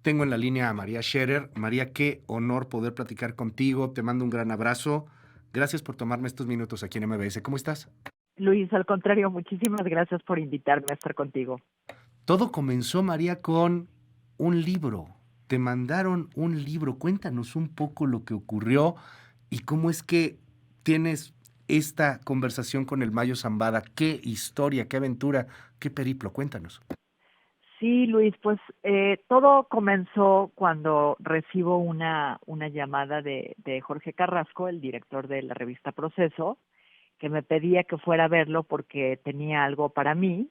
Tengo en la línea a María Scherer. María, qué honor poder platicar contigo. Te mando un gran abrazo. Gracias por tomarme estos minutos aquí en MBS. ¿Cómo estás? Luis, al contrario, muchísimas gracias por invitarme a estar contigo. Todo comenzó, María, con un libro. Te mandaron un libro. Cuéntanos un poco lo que ocurrió y cómo es que tienes esta conversación con el Mayo Zambada. Qué historia, qué aventura, qué periplo. Cuéntanos. Sí, Luis, pues todo comenzó cuando recibo una llamada de Jorge Carrasco, el director de la revista Proceso, que me pedía que fuera a verlo porque tenía algo para mí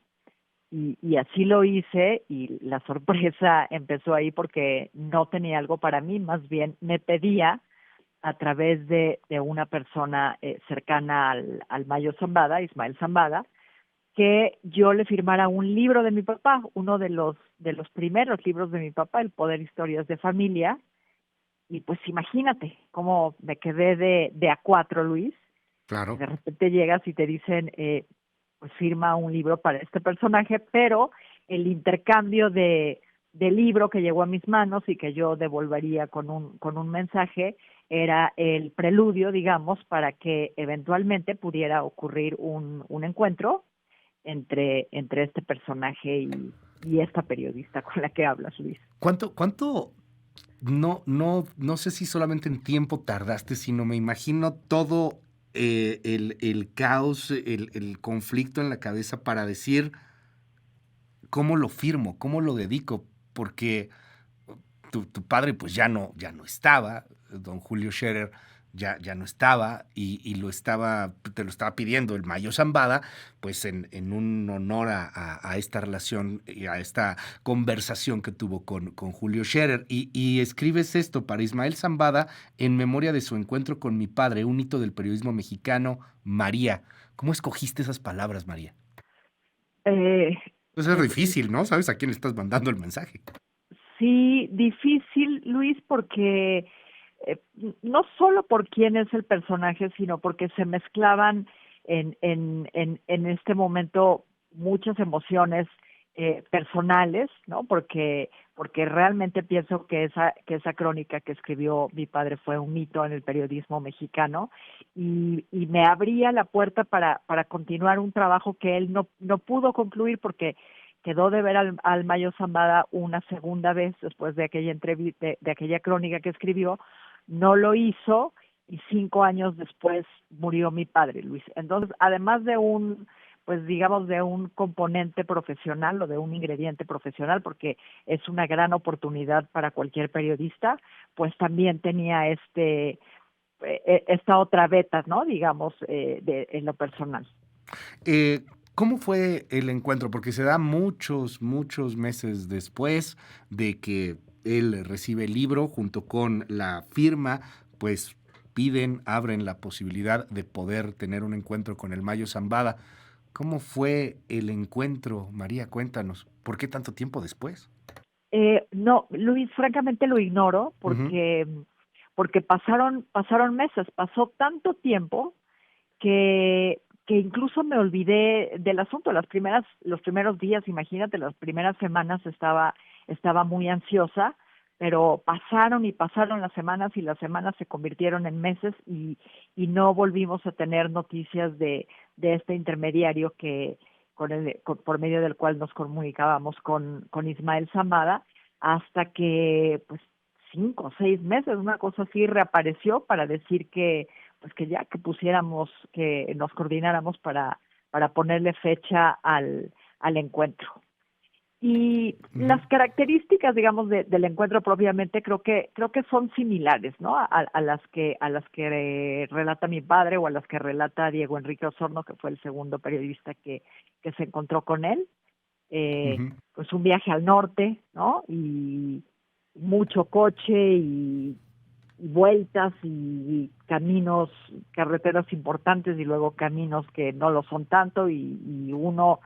y así lo hice y la sorpresa empezó ahí porque no tenía algo para mí, más bien me pedía a través de una persona cercana al Mayo Zambada, Ismael Zambada, que yo le firmara un libro de mi papá, uno de los primeros libros de mi papá, El Poder Historias de Familia, y pues imagínate cómo me quedé de a cuatro, Luis, que Claro. de repente llegas y te dicen, pues firma un libro para este personaje, pero el intercambio de libro que llegó a mis manos y que yo devolvería con un mensaje era el preludio, digamos, para que eventualmente pudiera ocurrir un encuentro entre este personaje y esta periodista con la que hablas, Luis. ¿Cuánto no sé si solamente en tiempo tardaste, sino me imagino todo el caos, el conflicto en la cabeza para decir cómo lo firmo, cómo lo dedico, porque tu padre pues ya no estaba, don Julio Scherer ya no estaba y te lo estaba pidiendo el Mayo Zambada, pues en un honor a esta relación y a esta conversación que tuvo con Julio Scherer. Y escribes esto para Ismael Zambada en memoria de su encuentro con mi padre, un hito del periodismo mexicano, María. ¿Cómo escogiste esas palabras, María? Eh, Pues es pues difícil, ¿no? ¿Sabes a quién le estás mandando el mensaje? sí, difícil, Luis, porque no solo por quién es el personaje, sino porque se mezclaban en este momento muchas emociones personales, ¿no? Porque realmente pienso que esa crónica que escribió mi padre fue un hito en el periodismo mexicano y me abría la puerta para continuar un trabajo que él no pudo concluir porque quedó de ver al Mayo Zambada una segunda vez después de aquella de aquella crónica que escribió, no lo hizo y 5 años después murió mi padre, Luis. Entonces, además de pues digamos, de un componente profesional o de un ingrediente profesional, porque es una gran oportunidad para cualquier periodista, pues también tenía esta otra beta, ¿no? Digamos, en lo personal. ¿Cómo fue el encuentro? Porque se da muchos meses después de que él recibe el libro, junto con la firma, pues abren la posibilidad de poder tener un encuentro con el Mayo Zambada. ¿Cómo fue el encuentro, María? Cuéntanos. ¿Por qué tanto tiempo después? No, Luis, francamente lo ignoro Ujú. porque pasaron meses, pasó tanto tiempo que incluso me olvidé del asunto. Los primeros días, imagínate, las primeras semanas estaba muy ansiosa, pero pasaron y pasaron las semanas y las semanas se convirtieron en meses y no volvimos a tener noticias de este intermediario por medio del cual nos comunicábamos con Ismael Zambada, hasta que, pues, 5 o 6 meses, una cosa así, reapareció para decir que ya que que nos coordináramos para ponerle fecha al encuentro. Y Ujú. las características, digamos, del encuentro propiamente creo que son similares, ¿no? A las que relata mi padre o a las que relata Diego Enrique Osorno, que fue el segundo periodista que se encontró con él. Ujú. Pues un viaje al norte, ¿no? Y mucho coche y vueltas y caminos, carreteras importantes y luego caminos que no lo son tanto y uno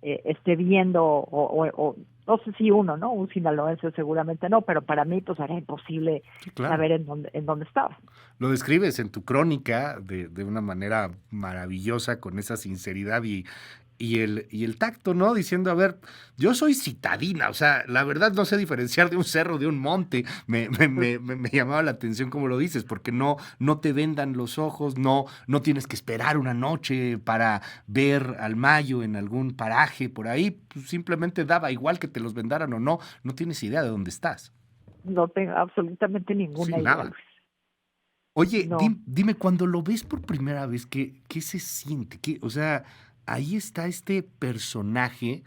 esté viendo o no sé si uno, ¿no? Un sinaloense seguramente no, pero para mí pues era imposible Sí, claro. saber en dónde estaba. Lo describes en tu crónica de una manera maravillosa, con esa sinceridad y el tacto, ¿no? Diciendo, a ver, yo soy citadina, o sea, la verdad no sé diferenciar de un cerro de un monte. Me llamaba la atención como lo dices, porque no te vendan los ojos, no tienes que esperar una noche para ver al Mayo en algún paraje por ahí, pues simplemente daba igual que te los vendaran o no, no tienes idea de dónde estás. No tengo absolutamente Sí, ninguna idea, nada. Luis. Oye, No. dime, cuando lo ves por primera vez, ¿qué se siente? O sea, ahí está este personaje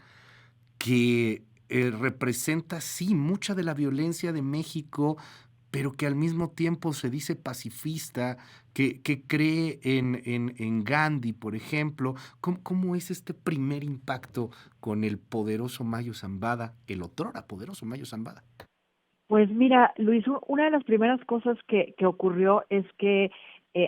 que representa, sí, mucha de la violencia de México, pero que al mismo tiempo se dice pacifista, que cree en Gandhi, por ejemplo. ¿Cómo es este primer impacto con el poderoso Mayo Zambada, el otrora poderoso Mayo Zambada? Pues mira, Luis, una de las primeras cosas que ocurrió es que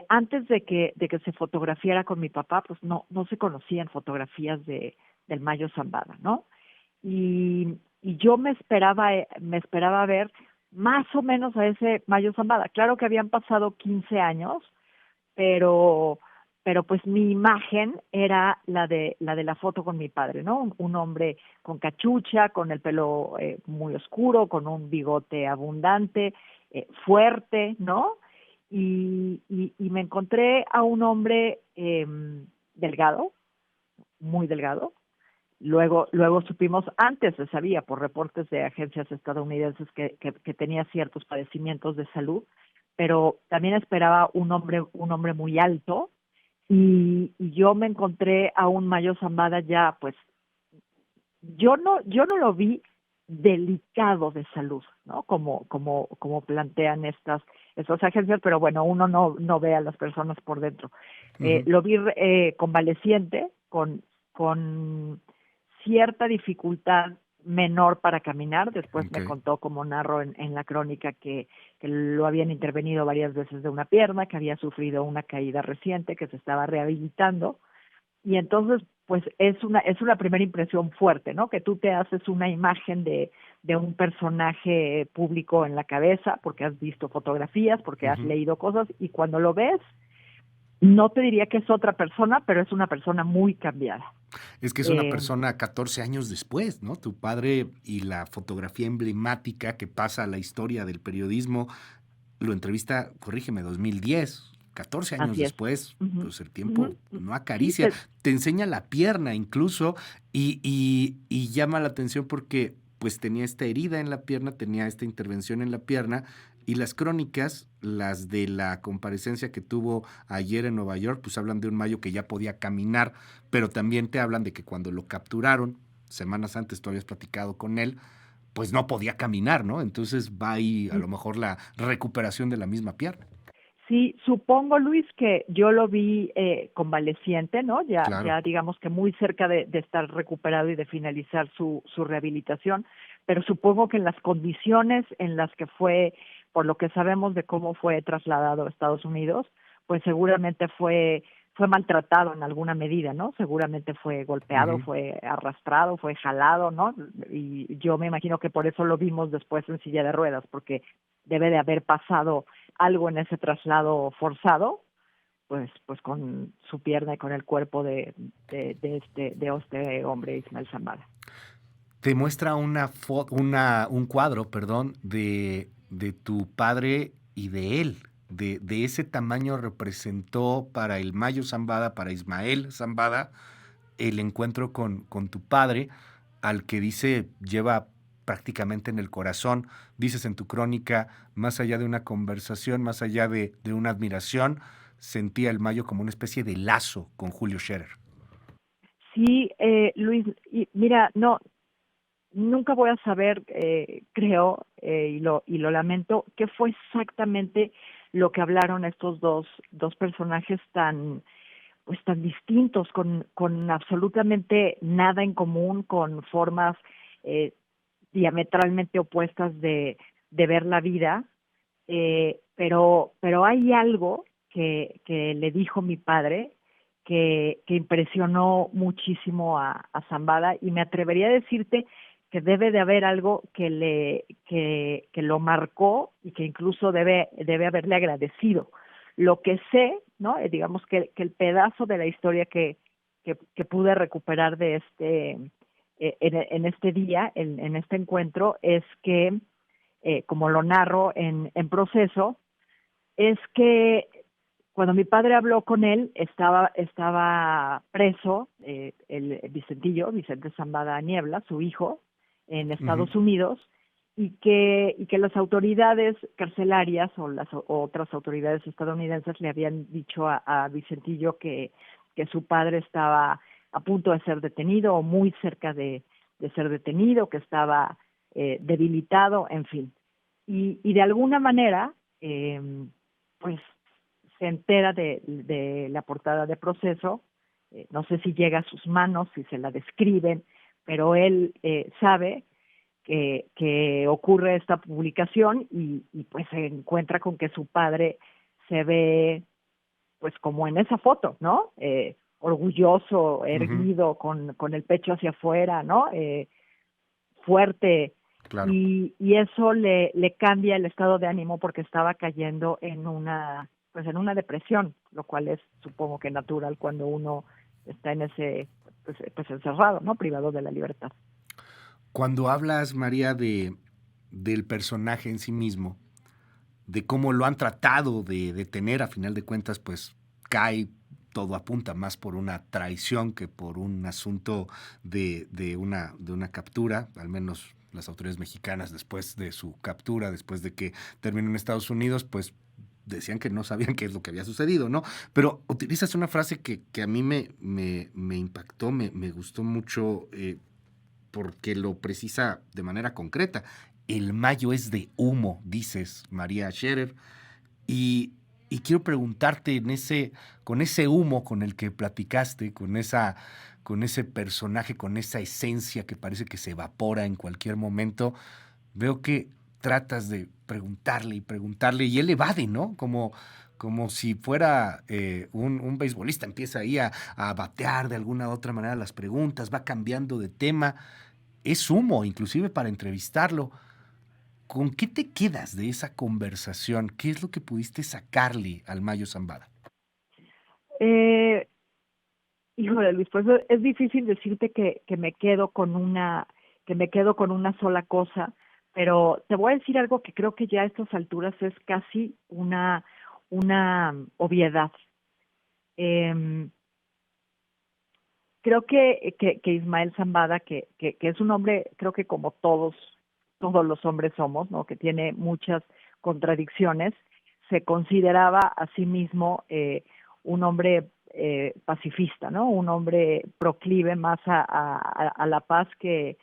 antes de que se fotografiara con mi papá, pues no se conocían fotografías del Mayo Zambada, ¿no? Y yo me esperaba ver más o menos a ese Mayo Zambada. Claro que habían pasado 15 años, pero, pero pues mi imagen era la de la foto con mi padre, ¿no? Un hombre con cachucha, con el pelo muy oscuro, con un bigote abundante, fuerte, ¿no? Y me encontré a un hombre delgado, muy delgado. Luego supimos, antes se sabía por reportes de agencias estadounidenses que tenía ciertos padecimientos de salud, pero también esperaba un hombre muy alto, y yo me encontré a un Mayo Zambada ya, pues, yo no lo vi delicado de salud, ¿no? Como plantean estas agencias, pero bueno, uno no ve a las personas por dentro. Ujú. Lo vi convaleciente, con cierta dificultad menor para caminar. Después Ok. me contó, como narro en la crónica, que lo habían intervenido varias veces de una pierna, que había sufrido una caída reciente, que se estaba rehabilitando. Y entonces, pues es una primera impresión fuerte, ¿no? Que tú te haces una imagen de un personaje público en la cabeza porque has visto fotografías, porque has Ujú. leído cosas, y cuando lo ves, no te diría que es otra persona, pero es una persona muy cambiada. Es que es una Eh, persona 14 años después, ¿no? Tu padre y la fotografía emblemática que pasa a la historia del periodismo, lo entrevista, corrígeme, 2010, 14 años Así es. después, Ujú, pues el ujú. tiempo no Sí, acaricia, te enseña la pierna incluso y llama la atención porque pues tenía esta herida en la pierna, tenía esta intervención en la pierna y las crónicas, las de la comparecencia que tuvo ayer en Nueva York, pues hablan de un Mayo que ya podía caminar, pero también te hablan de que cuando lo capturaron, semanas antes tú habías platicado con él, pues no podía caminar, ¿no? Entonces va ahí a lo mejor la recuperación de la misma pierna. Sí, supongo, Luis, que yo lo vi convaleciente, ¿no? Claro. Ya digamos que muy cerca de estar recuperado y de finalizar su rehabilitación, pero supongo que en las condiciones en las que fue, por lo que sabemos de cómo fue trasladado a Estados Unidos, pues seguramente fue maltratado en alguna medida, ¿no? Seguramente fue golpeado, Ujú. fue arrastrado, fue jalado, ¿no? Y yo me imagino que por eso lo vimos después en silla de ruedas, porque debe de haber pasado algo en ese traslado forzado, pues con su pierna y con el cuerpo de este hombre, Ismael Zambada. Te muestra un cuadro, perdón, de tu padre y de él. De ese tamaño representó para el Mayo Zambada, para Ismael Zambada, el encuentro con tu padre, al que dice lleva prácticamente en el corazón. Dices en tu crónica, más allá de una conversación, más allá de una admiración, sentía el Mayo como una especie de lazo con Julio Scherer. Sí, Luis, y mira, no, nunca voy a saber, creo, y lo lamento, qué fue exactamente lo que hablaron estos dos personajes tan distintos, con absolutamente nada en común, con formas eh, diametralmente opuestas de ver la vida, pero hay algo que le dijo mi padre que impresionó muchísimo a Zambada, y me atrevería a decirte que debe de haber algo que lo marcó y que incluso debe haberle agradecido. Lo que sé, ¿no? Digamos que el pedazo de la historia que pude recuperar de en este día, en este encuentro, es que, como lo narro en proceso, es que cuando mi padre habló con él, estaba preso Vicente Zambada Niebla, su hijo, en Ujú. Estados Unidos, y que las autoridades carcelarias o las otras autoridades estadounidenses le habían dicho a Vicentillo que su padre estaba a punto de ser detenido o muy cerca de ser detenido, que estaba debilitado, en fin. Y de alguna manera, pues se entera de la portada de Proceso, no sé si llega a sus manos, si se la describen, pero él sabe que ocurre esta publicación y pues se encuentra con que su padre se ve pues como en esa foto, ¿no? Orgulloso, Ujú. erguido, con el pecho hacia afuera, ¿no? Fuerte, Claro. y eso le cambia el estado de ánimo porque estaba cayendo pues en una depresión, lo cual es supongo que natural cuando uno está en ese pues encerrado, ¿no? Privado de la libertad. Cuando hablas, María, del personaje en sí mismo, de cómo lo han tratado de detener, a final de cuentas, pues cae, todo apunta más por una traición que por un asunto de una captura, al menos las autoridades mexicanas después de su captura, después de que terminó en Estados Unidos, pues decían que no sabían qué es lo que había sucedido, ¿no? Pero utilizas una frase que a mí me impactó, me gustó mucho, porque lo precisa de manera concreta. El mayo es de humo, dices, María Scherer, y, y quiero preguntarte con ese humo con el que platicaste, con ese personaje, con esa esencia que parece que se evapora en cualquier momento, veo que tratas de preguntarle y preguntarle y él evade, ¿no? Como si fuera un beisbolista, empieza ahí a batear de alguna u otra manera las preguntas, va cambiando de tema, es humo, inclusive para entrevistarlo. ¿Con qué te quedas de esa conversación? ¿Qué es lo que pudiste sacarle al Mayo Zambada? Eh, Híjole, Luis, pues es difícil decirte que me quedo con una sola cosa, pero te voy a decir algo que creo que ya a estas alturas es casi una obviedad. Em, Creo que Ismael Zambada, que es un hombre, creo que como todos los hombres somos, ¿no? Que tiene muchas contradicciones, se consideraba a sí mismo un hombre pacifista, ¿no? Un hombre proclive más a la paz que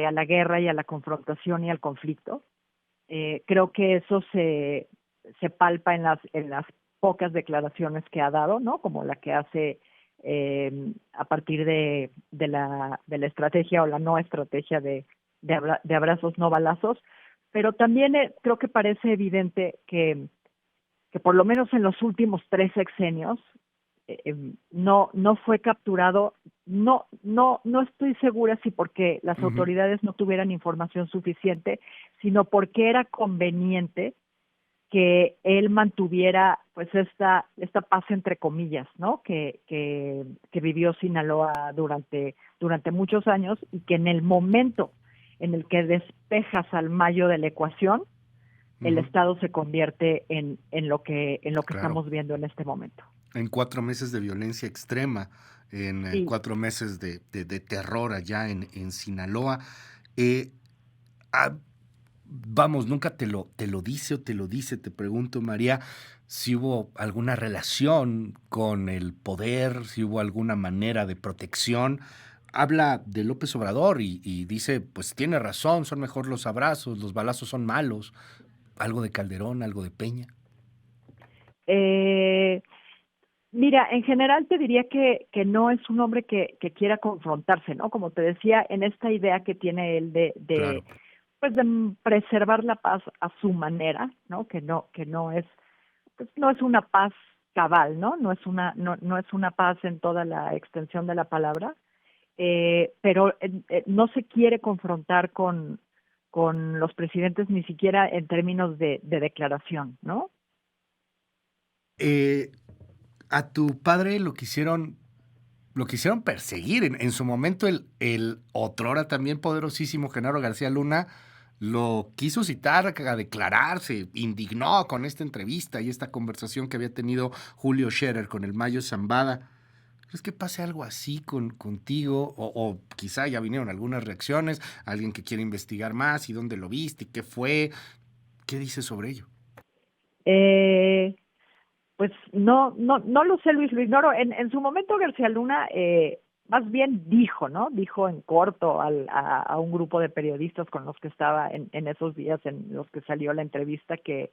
a la guerra y a la confrontación y al conflicto. Creo que eso se palpa en las pocas declaraciones que ha dado, ¿no? Como la que hace a partir de la estrategia o la no estrategia de abrazos no balazos, pero también creo que parece evidente que por lo menos en los últimos 3 sexenios no fue capturado. No estoy segura si porque las Ujú. autoridades no tuvieran información suficiente, sino porque era conveniente que él mantuviera pues esta paz entre comillas, ¿no? Que vivió Sinaloa durante muchos años, y que en el momento en el que despejas al Mayo de la ecuación, el Ujú. Estado se convierte en lo que Claro. estamos viendo en este momento. En 4 meses de violencia extrema, en Sí. 4 meses de terror allá en Sinaloa. eh, ah, Vamos, nunca te lo dice o te lo dice, te pregunto, María, si hubo alguna relación con el poder, si hubo alguna manera de protección. Habla de López Obrador y dice, pues tiene razón, son mejor los abrazos, los balazos son malos. Algo de Calderón, algo de Peña. Eh, Mira, en general te diría que no es un hombre que quiera confrontarse, ¿no? Como te decía, en esta idea que tiene él Claro. pues de preservar la paz a su manera, ¿no? Que no es, pues no es una paz cabal, ¿no? No es una paz en toda la extensión de la palabra, pero no se quiere confrontar con los presidentes ni siquiera en términos de declaración, ¿no? Eh, a tu padre lo quisieron lo quisieron perseguir. En su momento, el otrora también poderosísimo Genaro García Luna lo quiso citar a declarar, se indignó con esta entrevista y esta conversación que había tenido Julio Scherer con el Mayo Zambada. ¿Crees que pase algo así contigo? O quizá ya vinieron algunas reacciones, alguien que quiere investigar más y dónde lo viste y qué fue. ¿Qué dices sobre ello? Pues no lo sé, Luis, lo ignoro. En su momento García Luna más bien dijo, ¿no? Dijo en corto a un grupo de periodistas con los que estaba en esos días en los que salió la entrevista, que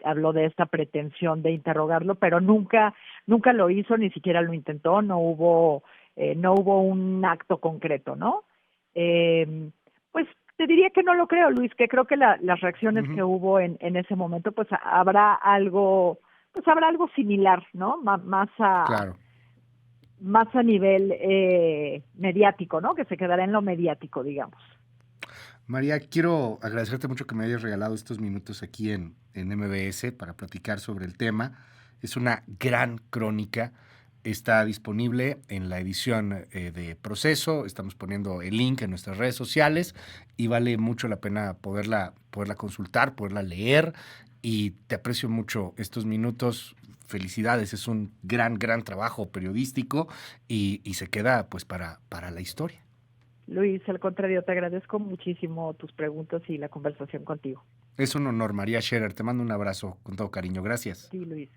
habló de esta pretensión de interrogarlo, pero nunca lo hizo, ni siquiera lo intentó, no hubo un acto concreto, ¿no? Pues te diría que no lo creo, Luis, que creo que las reacciones que hubo en ese momento, pues habrá algo similar, ¿no? Claro. Más a nivel mediático, ¿no? Que se quedará en lo mediático, digamos. María, quiero agradecerte mucho que me hayas regalado estos minutos aquí en MBS para platicar sobre el tema. Es una gran crónica. Está disponible en la edición de Proceso. Estamos poniendo el link en nuestras redes sociales y vale mucho la pena poderla consultar, poderla leer. Y te aprecio mucho estos minutos. Felicidades, es un gran trabajo periodístico y se queda pues para la historia. Luis, al contrario, te agradezco muchísimo tus preguntas y la conversación contigo. Es un honor, María Scherer. Te mando un abrazo con todo cariño. Gracias. Sí, Luis.